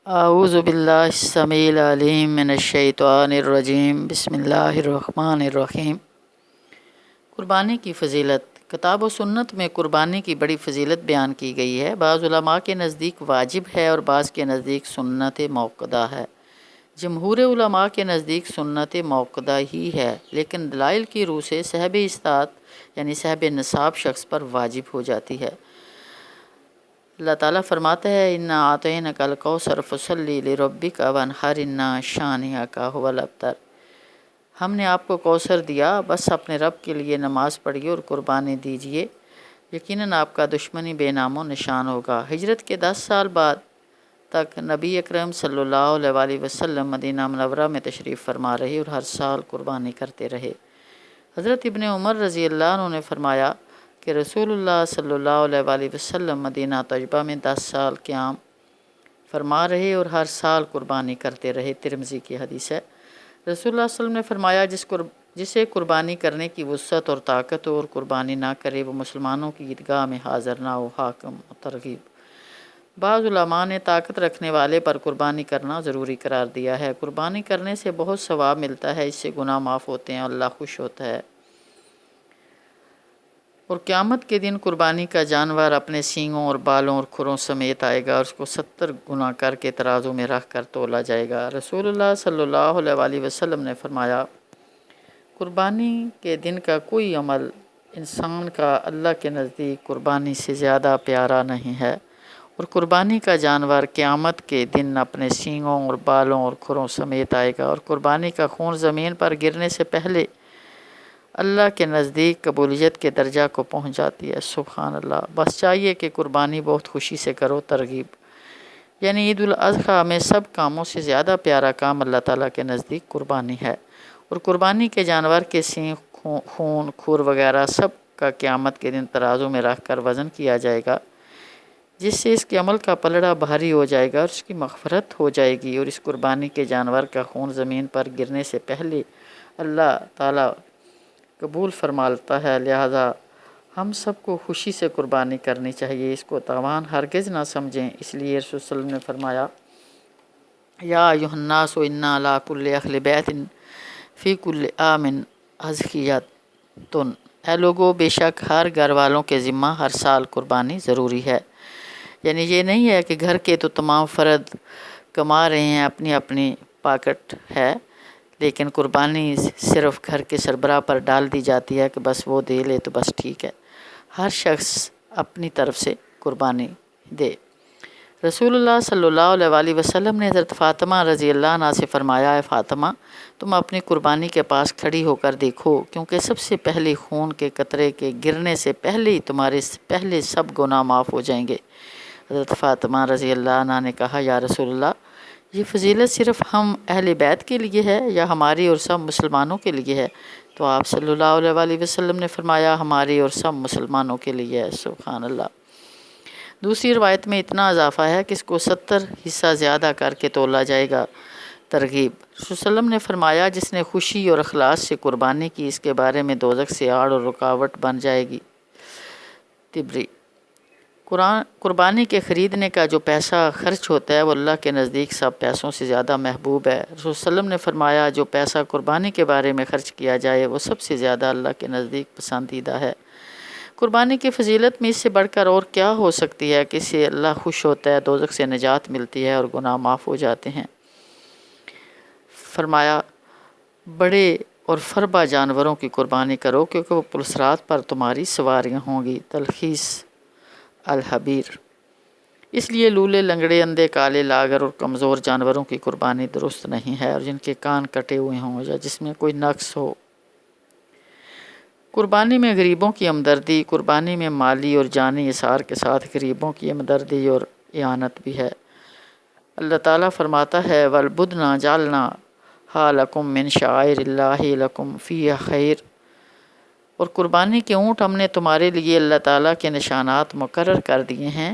اعوذ باللہ السمیع العلیم من الشیطان الرجیم بسم اللہ الرحمن الرحیم۔ قربانی کی فضیلت۔ کتاب و سنت میں قربانی کی بڑی فضیلت بیان کی گئی ہے۔ بعض علماء کے نزدیک واجب ہے اور بعض کے نزدیک سنت موقدہ ہے۔ جمہور علماء کے نزدیک سنت موقدہ ہی ہے، لیکن دلائل کی روح سے صاحب استطاعت یعنی صاحب نصاب شخص پر واجب ہو جاتی ہے۔ اللہ تعالیٰ فرماتا ہے اِنَّا أَعْطَيْنَاكَ الْكَوْثَرَ فَصَلِّ لِرَبِّكَ وَانْحَرْ إِنَّ شَانِئَكَ هُوَ الْأَبْتَرُ۔ ہم نے آپ کو کوثر دیا، بس اپنے رب کے لیے نماز پڑھیے اور قربانی دیجیے، یقیناً آپ کا دشمنی بے نام و نشان ہوگا۔ ہجرت کے 10 سال بعد تک نبی اکرم صلی اللہ علیہ وسلم مدینہ منورہ میں تشریف فرما رہے اور ہر سال قربانی کرتے رہے۔ حضرت ابن عمر رضی اللہ عنہ نے فرمایا کہ رسول اللہ صلی اللہ علیہ وسلم مدینہ طیبہ میں 10 سال قیام فرما رہے اور ہر سال قربانی کرتے رہے۔ ترمذی کی حدیث ہے۔ رسول اللہ صلی اللہ علیہ وسلم نے فرمایا جسے قربانی کرنے کی وسعت اور طاقت ہو اور قربانی نہ کرے وہ مسلمانوں کی عیدگاہ میں حاضر نہ ہو۔ حاکم و ترغیب۔ بعض علماء نے طاقت رکھنے والے پر قربانی کرنا ضروری قرار دیا ہے۔ قربانی کرنے سے بہت ثواب ملتا ہے، اس سے گناہ معاف ہوتے ہیں، اللہ خوش ہوتا ہے۔ اور قیامت کے دن قربانی کا جانور اپنے سینگوں اور بالوں اور کھروں سمیت آئے گا اور اس کو 70 گنا کر کے ترازو میں رکھ کر تولا جائے گا۔ رسول اللہ صلی اللہ علیہ وسلم نے فرمایا قربانی کے دن کا کوئی عمل انسان کا اللہ کے نزدیک قربانی سے زیادہ پیارا نہیں ہے، اور قربانی کا جانور قیامت کے دن اپنے سینگوں اور بالوں اور کھروں سمیت آئے گا، اور قربانی کا خون زمین پر گرنے سے پہلے اللہ کے نزدیک قبولیت کے درجہ کو پہنچ جاتی ہے۔ سبحان اللہ۔ بس چاہیے کہ قربانی بہت خوشی سے کرو۔ ترغیب یعنی عید الاضحیٰ میں سب کاموں سے زیادہ پیارا کام اللہ تعالیٰ کے نزدیک قربانی ہے، اور قربانی کے جانور کے سینگ، خون، کھر وغیرہ سب کا قیامت کے دن ترازو میں رکھ کر وزن کیا جائے گا، جس سے اس کے عمل کا پلڑا بھاری ہو جائے گا اور اس کی مغفرت ہو جائے گی۔ اور اس قربانی کے جانور کا خون زمین پر گرنے سے پہلے اللہ تعالیٰ قبول فرماتا ہے، لہذا ہم سب کو خوشی سے قربانی کرنی چاہیے، اس کو تاوان ہرگز نہ سمجھیں۔ اس لیے رسول صلی اللہ علیہ وسلم نے فرمایا یا ایھا الناس انا علی کل اہل بیت فی کل عام اضحیۃ۔ اے لوگو، بے شک ہر گھر والوں کے ذمہ ہر سال قربانی ضروری ہے۔ یعنی یہ نہیں ہے کہ گھر کے تو تمام فرد کما رہے ہیں، اپنی اپنی پاکٹ ہے، لیکن قربانی صرف گھر کے سربراہ پر ڈال دی جاتی ہے کہ بس وہ دے لے تو بس ٹھیک ہے۔ ہر شخص اپنی طرف سے قربانی دے۔ رسول اللہ صلی اللہ علیہ وسلم نے حضرت فاطمہ رضی اللہ عنہا سے فرمایا اے فاطمہ، تم اپنی قربانی کے پاس کھڑی ہو کر دیکھو، کیونکہ سب سے پہلے خون کے قطرے کے گرنے سے پہلے ہی تمہارے پہلے سب گناہ معاف ہو جائیں گے۔ حضرت فاطمہ رضی اللہ عنہا نے کہا یا رسول اللہ، یہ فضیلت صرف ہم اہل بیت کے لیے ہے یا ہماری اور سب مسلمانوں کے لیے ہے؟ تو آپ صلی اللہ علیہ وسلم نے فرمایا ہماری اور سب مسلمانوں کے لیے ہے۔ سبحان اللہ۔ دوسری روایت میں اتنا اضافہ ہے کہ اس کو 70 حصہ زیادہ کر کے تولا جائے گا۔ ترغیب رسول صلی اللہ علیہ وسلم نے فرمایا جس نے خوشی اور اخلاص سے قربانی کی، اس کے بارے میں دوزخ سے آڑ اور رکاوٹ بن جائے گی۔ تبری قربانی کے خریدنے کا جو پیسہ خرچ ہوتا ہے وہ اللہ کے نزدیک سب پیسوں سے زیادہ محبوب ہے۔ رسول صلی اللہ علیہ وسلم نے فرمایا جو پیسہ قربانی کے بارے میں خرچ کیا جائے وہ سب سے زیادہ اللہ کے نزدیک پسندیدہ ہے۔ قربانی کی فضیلت میں اس سے بڑھ کر اور کیا ہو سکتی ہے کہ اس سے اللہ خوش ہوتا ہے، دوزخ سے نجات ملتی ہے اور گناہ معاف ہو جاتے ہیں۔ فرمایا بڑے اور فربا جانوروں کی قربانی کرو کیونکہ وہ پلسرات پر تمہاری سواریاں ہوں گی۔ تلخیص الحبیر۔ اس لیے لولے، لنگڑے، اندھے، کالے، لاغر اور کمزور جانوروں کی قربانی درست نہیں ہے، اور جن کے کان کٹے ہوئے ہوں یا جس میں کوئی نقص ہو۔ قربانی میں غریبوں کی ہمدردی۔ قربانی میں مالی اور جانی اثار کے ساتھ غریبوں کی ہمدردی اور اعانت بھی ہے۔ اللہ تعالیٰ فرماتا ہے وَالْبُدْنَ جَعَلْنَاهَا لَكُم مِّن شَعَائِرِ اللَّهِ لَكُمْ فِيهَا خَيْرٌ۔ اور قربانی کے اونٹ ہم نے تمہارے لیے اللہ تعالیٰ کے نشانات مقرر کر دیے ہیں،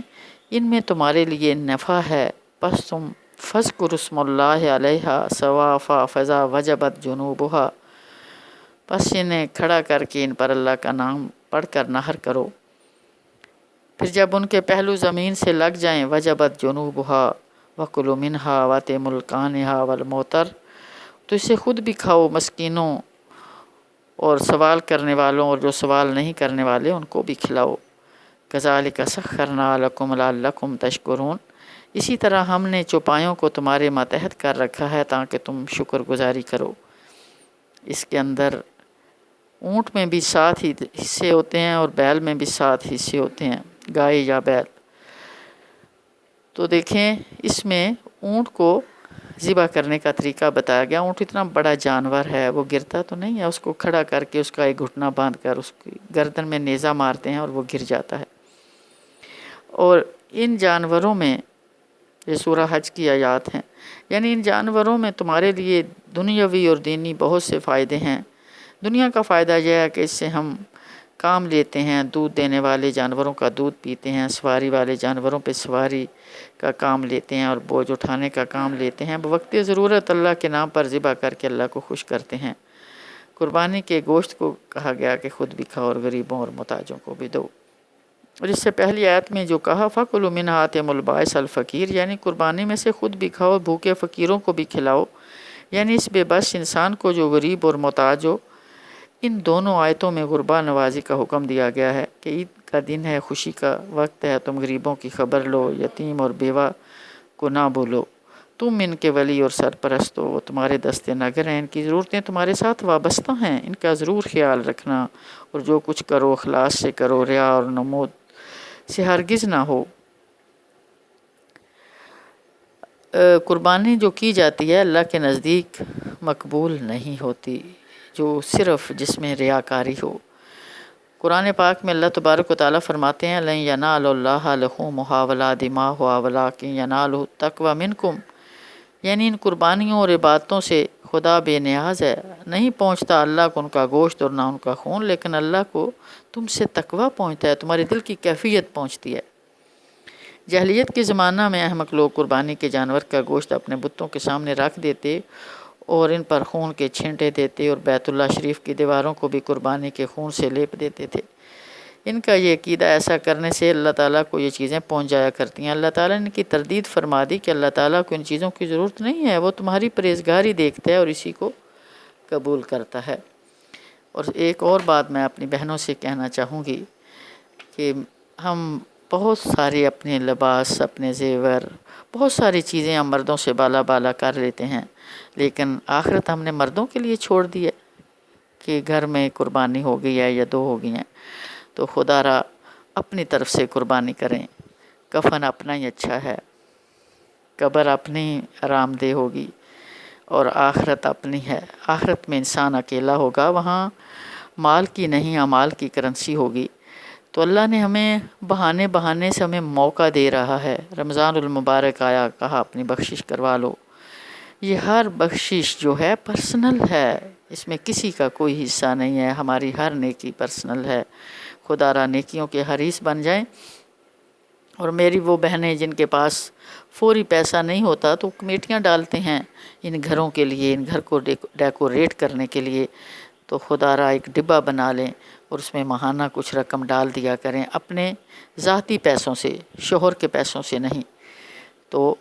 ان میں تمہارے لیے نفع ہے، پس تم فاذکروا اسم اللہ علیہا صوافا فضا وجبت جنوبها، پس انہیں کھڑا کر کے ان پر اللہ کا نام پڑھ کر نہر کرو، پھر جب ان کے پہلو زمین سے لگ جائیں وجبت جنوبها، وَكُلُوا مِنْهَا وَأَطْعِمُوا الْقَانِعَ وَالْمُعْتَرَّ، تو اسے خود بھی کھاؤ، مسکینوں اور سوال کرنے والوں اور جو سوال نہیں کرنے والے ان کو بھی کھلاؤ۔ كَذَلِكَ سَخَّرْنَا لَكُمْ لَعَلَّكُمْ تَشْكُرُونَ، اسی طرح ہم نے چوپایوں کو تمہارے ماتحت کر رکھا ہے تاکہ تم شکر گزاری کرو۔ اس کے اندر اونٹ میں بھی 7 ہی حصے ہوتے ہیں اور بیل میں بھی 7 حصے ہوتے ہیں، گائے یا بیل۔ تو دیکھیں اس میں اونٹ کو ذبح کرنے کا طریقہ بتایا گیا۔ اونٹ اتنا بڑا جانور ہے، وہ گرتا تو نہیں ہے، اس کو کھڑا کر کے اس کا ایک گھٹنا باندھ کر اس کی گردن میں نیزہ مارتے ہیں اور وہ گر جاتا ہے۔ اور ان جانوروں میں، یہ سورہ حج کی آیات ہیں، یعنی ان جانوروں میں تمہارے لیے دنیاوی اور دینی بہت سے فائدے ہیں۔ دنیا کا فائدہ یہ ہے کہ اس سے ہم کام لیتے ہیں، دودھ دینے والے جانوروں کا دودھ پیتے ہیں، سواری والے جانوروں پہ سواری کا کام لیتے ہیں اور بوجھ اٹھانے کا کام لیتے ہیں، بوقت ضرورت اللہ کے نام پر ذبح کر کے اللہ کو خوش کرتے ہیں۔ قربانی کے گوشت کو کہا گیا کہ خود بھی کھاؤ اور غریبوں اور محتاجوں کو بھی دو۔ اور اس سے پہلی آیت میں جو کہا فَكُلُوا مِنْهَا وَأَطْعِمُوا الْبَائِسَ الْفَقِيرَ، یعنی قربانی میں سے خود بھی کھاؤ، بھوکے فقیروں کو بھی کھلاؤ، یعنی اس بے بس انسان کو جو غریب اور محتاج ہو۔ ان دونوں آیتوں میں غربا نوازی کا حکم دیا گیا ہے کہ عید کا دن ہے، خوشی کا وقت ہے، تم غریبوں کی خبر لو، یتیم اور بیوہ کو نہ بھولو، تم ان کے ولی اور سرپرست ہو، وہ تمہارے دست نگر ہیں، ان کی ضرورتیں تمہارے ساتھ وابستہ ہیں، ان کا ضرور خیال رکھنا، اور جو کچھ کرو اخلاص سے کرو، ریا اور نمود سے ہرگز نہ ہو۔ قربانی جو کی جاتی ہے اللہ کے نزدیک مقبول نہیں ہوتی، جو صرف جس میں ریاکاری ہو۔ قرآن پاک میں اللہ تبارک و تعالیٰ فرماتے ہیں لَن يَنَالَ اللَّهَ لُحُومُهَا وَلَا دِمَاؤُهَا وَلَٰكِن يَنَالُهُ التَّقْوَىٰ مِنكُمْ، یعنی ان قربانیوں اور عبادتوں سے خدا بے نیاز ہے، نہیں پہنچتا اللہ کو ان کا گوشت اور نہ ان کا خون، لیکن اللہ کو تم سے تقویٰ پہنچتا ہے، تمہارے دل کی کیفیت پہنچتی ہے۔ جاہلیت کے زمانہ میں احمق لوگ قربانی کے جانور کا گوشت اپنے بتوں کے سامنے رکھ دیتے اور ان پر خون کے چھینٹے دیتے، اور بیت اللہ شریف کی دیواروں کو بھی قربانی کے خون سے لیپ دیتے تھے۔ ان کا یہ عقیدہ ایسا کرنے سے اللہ تعالیٰ کو یہ چیزیں پہنچ جایا کرتی ہیں۔ اللہ تعالیٰ نے ان کی تردید فرما دی کہ اللہ تعالیٰ کو ان چیزوں کی ضرورت نہیں ہے، وہ تمہاری پرہیزگاری دیکھتا ہے اور اسی کو قبول کرتا ہے۔ اور ایک اور بات میں اپنی بہنوں سے کہنا چاہوں گی کہ ہم بہت سارے اپنے لباس، اپنے زیور، بہت ساری چیزیں ہم مردوں سے بالا بالا کر لیتے ہیں، لیکن آخرت ہم نے مردوں کے لیے چھوڑ دی ہے کہ گھر میں قربانی ہو گئی ہے یا 2 ہو گئی ہیں، تو خدا را اپنی طرف سے قربانی کریں۔ کفن اپنا ہی اچھا ہے، قبر اپنی آرام دہ ہوگی، اور آخرت اپنی ہے۔ آخرت میں انسان اکیلا ہوگا، وہاں مال کی نہیں اعمال کی کرنسی ہوگی۔ تو اللہ نے ہمیں بہانے بہانے سے ہمیں موقع دے رہا ہے۔ رمضان المبارک آیا، کہا اپنی بخشش کروا لو۔ یہ ہر بخشش جو ہے پرسنل ہے، اس میں کسی کا کوئی حصہ نہیں ہے، ہماری ہر نیکی پرسنل ہے۔ خدا را نیکیوں کے حریص بن جائیں۔ اور میری وہ بہنیں جن کے پاس فوری پیسہ نہیں ہوتا تو کمیٹیاں ڈالتے ہیں ان گھروں کے لیے، ان گھر کو ڈیکوریٹ کرنے کے لیے، تو خدا را ایک ڈبہ بنا لیں اور اس میں ماہانہ کچھ رقم ڈال دیا کریں، اپنے ذاتی پیسوں سے، شوہر کے پیسوں سے نہیں۔ تو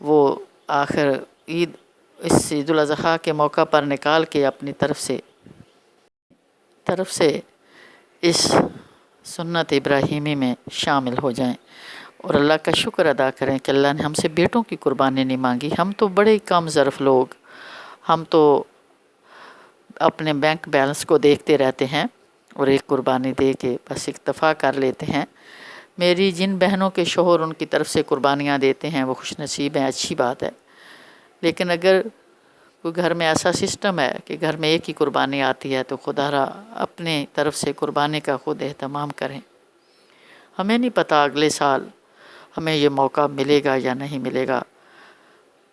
وہ آخر اس عید الاضحیٰ کے موقع پر نکال کے اپنی طرف سے اس سنت ابراہیمی میں شامل ہو جائیں اور اللہ کا شکر ادا کریں کہ اللہ نے ہم سے بیٹوں کی قربانی نہیں مانگی۔ ہم تو بڑے کم ظرف لوگ، ہم تو اپنے بینک بیلنس کو دیکھتے رہتے ہیں اور ایک قربانی دے کے بس اکتفا کر لیتے ہیں۔ میری جن بہنوں کے شوہر ان کی طرف سے قربانیاں دیتے ہیں وہ خوش نصیب ہیں، اچھی بات ہے، لیکن اگر کوئی گھر میں ایسا سسٹم ہے کہ گھر میں ایک ہی قربانی آتی ہے تو خدا را اپنے طرف سے قربانی کا خود اہتمام کریں۔ ہمیں نہیں پتہ اگلے سال ہمیں یہ موقع ملے گا یا نہیں ملے گا،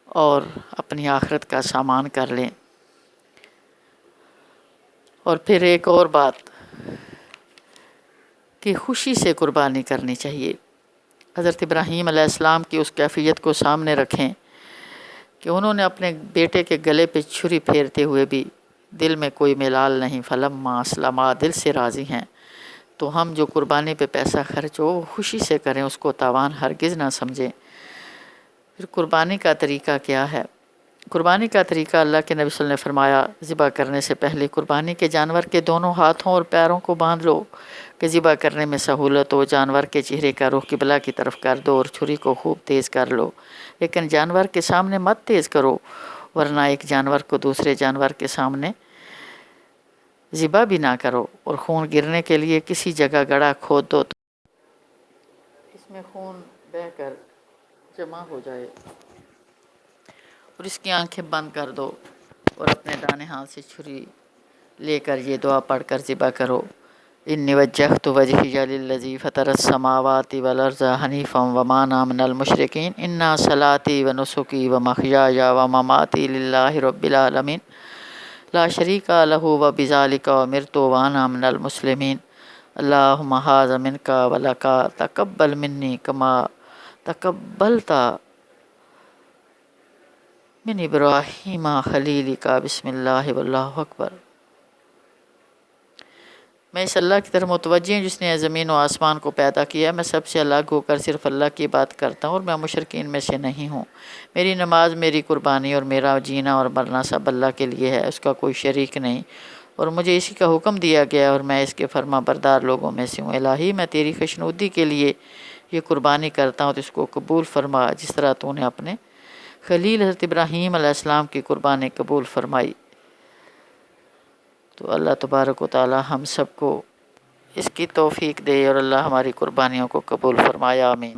اور اپنی آخرت کا سامان کر لیں۔ اور پھر ایک اور بات کہ خوشی سے قربانی کرنی چاہیے۔ حضرت ابراہیم علیہ السلام کی اس کیفیت کو سامنے رکھیں کہ انہوں نے اپنے بیٹے کے گلے پہ چھری پھیرتے ہوئے بھی دل میں کوئی ملال نہیں، فلما اسلما، دل سے راضی ہیں۔ تو ہم جو قربانی پہ پیسہ خرچ ہو وہ خوشی سے کریں، اس کو تاوان ہرگز نہ سمجھیں۔ پھر قربانی کا طریقہ کیا ہے؟ قربانی کا طریقہ اللہ کے نبی صلی اللہ علیہ وسلم نے فرمایا، ذبح کرنے سے پہلے قربانی کے جانور کے دونوں ہاتھوں اور پیروں کو باندھ لو کہ ذبح کرنے میں سہولت ہو۔ جانور کے چہرے کا رخ قبلہ کی طرف کر دو اور چھری کو خوب تیز کر لو، لیکن جانور کے سامنے مت تیز کرو، ورنہ ایک جانور کو دوسرے جانور کے سامنے ذبح بھی نہ کرو۔ اور خون گرنے کے لیے کسی جگہ گڑھا کھود دو تو اس میں خون بہہ کر جمع ہو جائے، اور اس کی آنکھیں بند کر دو اور اپنے دانے ہاتھ سے چھری لے کر یہ دعا پڑھ کر ذبح کرو: انی وجہت وجہی للذی فطر السماوات والارض حنیفا وما انا من المشرکین ان صلاتی ونسکی ومحیای ومماتی للہ رب العالمین لا شریک لہ وبذلک امرت وانا من المسلمین اللہم ھذا منک ولک تقبل منی کما تقبلت من ابراہیم خلیلک بسم اللہ واللہ اکبر۔ میں اس اللہ کی طرف متوجہ ہوں جس نے زمین و آسمان کو پیدا کیا۔ میں سب سے الگ ہو کر صرف اللہ کی بات کرتا ہوں اور میں مشرکین میں سے نہیں ہوں۔ میری نماز، میری قربانی اور میرا جینا اور مرنا سب اللہ کے لیے ہے، اس کا کوئی شریک نہیں، اور مجھے اسی کا حکم دیا گیا اور میں اس کے فرما بردار لوگوں میں سے ہوں۔ الہی، میں تیری خوشنودی کے لیے یہ قربانی کرتا ہوں تو اس کو قبول فرما، جس طرح تو نے اپنے خلیل حضرت ابراہیم علیہ السلام کی قربانی قبول فرمائی۔ تو اللہ تبارک و تعالی ہم سب کو اس کی توفیق دے اور اللہ ہماری قربانیوں کو قبول فرمائے، آمین۔